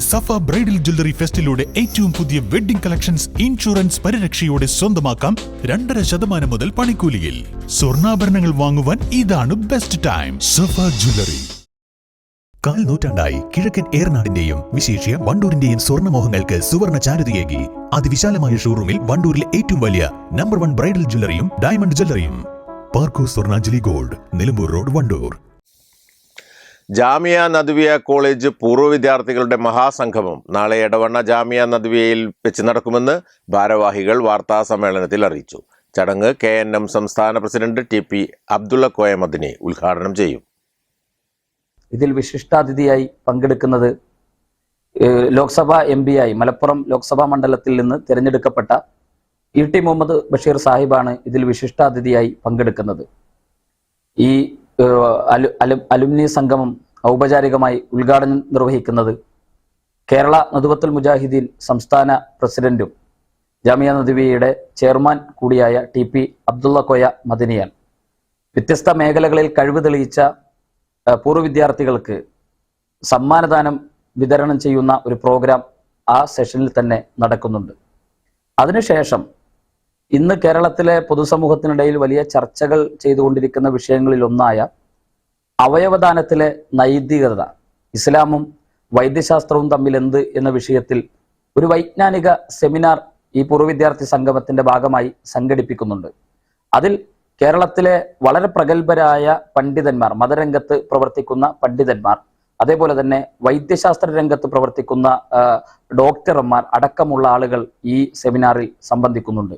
സഫ bridal jewellery ഫെസ്റ്റിലൂടെ ഏറ്റവും പുതിയ wedding collections insurance പരിരക്ഷയോടെ സ്വന്തമാക്കാം 2.5% മുതൽ പണിക്കൂലിയിൽ. സ്വർണ്ണാഭരണങ്ങൾ വാങ്ങുവാൻ ഇതാണ് ബെസ്റ്റ് ടൈം. സഫ ജ്വല്ലറി. കാൽ നൂറ്റാണ്ടായി കിഴക്കൻ ഏറനാടിന്റെയും വിശേഷ്യ വണ്ടൂരിന്റെയും സ്വർണ്ണമോഹങ്ങൾക്ക് സുവർണ ചാരുതയേകി അതിവിശാലമായ ഷോറൂമിൽ വണ്ടൂരിലെ ഏറ്റവും വലിയ നമ്പർ 1 ബ്രൈഡൽ ജ്വല്ലറിയും ഡയമണ്ട് ജ്വല്ലറിയും. Parco Swarnanjali gold, Nilambur road, Wandoor. Jamia Nadvia college പൂർവ്വ വിദ്യാർത്ഥികളുടെ മഹാസംഗമം നാളെ എടവണ്ണ ജാമിയ നദ്വിയയിൽ വെച്ച് നടക്കുമെന്ന് ഭാരവാഹികൾ വാർത്താ സമ്മേളനത്തിൽ അറിയിച്ചു. ചടങ്ങ് KNM സംസ്ഥാന പ്രസിഡന്റ് TP അബ്ദുള്ള കോയ മദനി ഉദ്ഘാടനം ചെയ്യും. ഇതിൽ വിശിഷ്ടാതിഥിയായി പങ്കെടുക്കുന്നത് ലോക്സഭാ MP ആയി മലപ്പുറം ലോക്സഭാ മണ്ഡലത്തിൽ നിന്ന് തിരഞ്ഞെടുക്കപ്പെട്ട ET മുഹമ്മദ് ബഷീർ സാഹിബാണ് ഇതിൽ വിശിഷ്ടാതിഥിയായി പങ്കെടുക്കുന്നത്. ഈ അലുമിനി സംഗമം ഔപചാരികമായി ഉദ്ഘാടനം നിർവഹിക്കുന്നത് കേരള നദ്വത്തുൽ മുജാഹിദീൻ സംസ്ഥാന പ്രസിഡന്റും ജാമിയ നദ്വിയയുടെ ചെയർമാൻ കൂടിയായ TP അബ്ദുള്ള കോയ മദനിയാണ്. വ്യത്യസ്ത മേഖലകളിൽ കഴിവ് തെളിയിച്ച പൂർവ്വ വിദ്യാർത്ഥികൾക്ക് സമ്മാനദാനം വിതരണം ചെയ്യുന്ന ഒരു പ്രോഗ്രാം ആ സെഷനിൽ തന്നെ നടക്കുന്നുണ്ട്. അതിനുശേഷം ഇന്ന് കേരളത്തിലെ പൊതുസമൂഹത്തിനിടയിൽ വലിയ ചർച്ചകൾ ചെയ്തുകൊണ്ടിരിക്കുന്ന വിഷയങ്ങളിലൊന്നായ അവയവദാനത്തിലെ നൈതികത, ഇസ്ലാമും വൈദ്യശാസ്ത്രവും തമ്മിൽ എന്ത് എന്ന വിഷയത്തിൽ ഒരു വൈജ്ഞാനിക സെമിനാർ ഈ പൂർവ്വ വിദ്യാർത്ഥി സംഗമത്തിന്റെ ഭാഗമായി സംഘടിപ്പിക്കുന്നുണ്ട്. അതിൽ കേരളത്തിലെ വളരെ പ്രഗത്ഭരായ പണ്ഡിതന്മാർ, മതരംഗത്ത് പ്രവർത്തിക്കുന്ന പണ്ഡിതന്മാർ, അതേപോലെ തന്നെ വൈദ്യശാസ്ത്ര രംഗത്ത് പ്രവർത്തിക്കുന്ന ഡോക്ടർമാർ അടക്കമുള്ള ആളുകൾ ഈ സെമിനാറിൽ സംബന്ധിക്കുന്നുണ്ട്.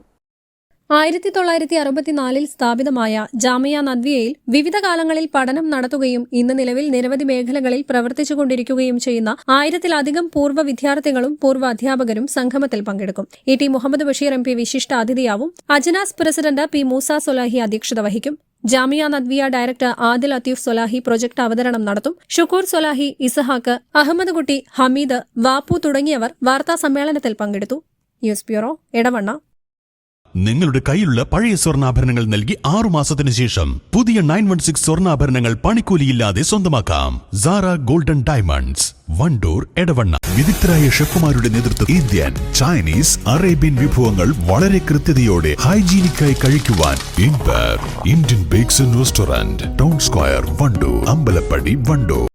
1964 സ്ഥാപിതമായ ജാമിയ നദ്വിയയിൽ വിവിധ കാലങ്ങളിൽ പഠനം നടത്തുകയും ഇന്ന് നിലവിൽ നിരവധി മേഖലകളിൽ പ്രവർത്തിച്ചുകൊണ്ടിരിക്കുകയും ചെയ്യുന്ന 1000-ലധികം പൂർവ്വ വിദ്യാർത്ഥികളും പൂർവ്വ അധ്യാപകരും സംഗമത്തിൽ പങ്കെടുക്കും. ET മുഹമ്മദ് ബഷീർ MP വിശിഷ്ട അതിഥിയാവും. അജ്നാസ് പ്രസിഡന്റ് P മൂസ സൊലാഹി അധ്യക്ഷത വഹിക്കും. ജാമിയ നദ്വിയ ഡയറക്ടർ ആദിൽ ലത്തീഫ് സൊലാഹി പ്രൊജക്ട് അവതരണം നടത്തും. ഷുക്കൂർ സൊലാഹി, ഇസഹാക്ക്, അഹമ്മദ് കുട്ടി, ഹമീദ്, വാപ്പു തുടങ്ങിയവർ വാർത്താ സമ്മേളനത്തിൽ പങ്കെടുത്തു. News bureau, Edavanna. നിങ്ങളുടെ കയ്യിലുള്ള പഴയ സ്വർണ്ണാഭരണങ്ങൾ നൽകി 6 മാസത്തിനു ശേഷം പുതിയ 916 സ്വർണ്ണാഭരണങ്ങൾ പണിക്കൂലിയില്ലാതെ സ്വന്തമാക്കാം. Sara golden diamonds, Wandoor, Edavanna. വിദഗ്ധരായ ഷെഫുമാരുടെ നേതൃത്വം ഇന്ത്യൻ, ചൈനീസ്, അറേബ്യൻ വിഭവങ്ങൾ വളരെ കൃത്യതയോടെ ഹൈജീനിക്കായി കഴിക്കുവാൻ Indian bakes and restaurant, town square, Wandoor, Ambalappadi, Wandoor.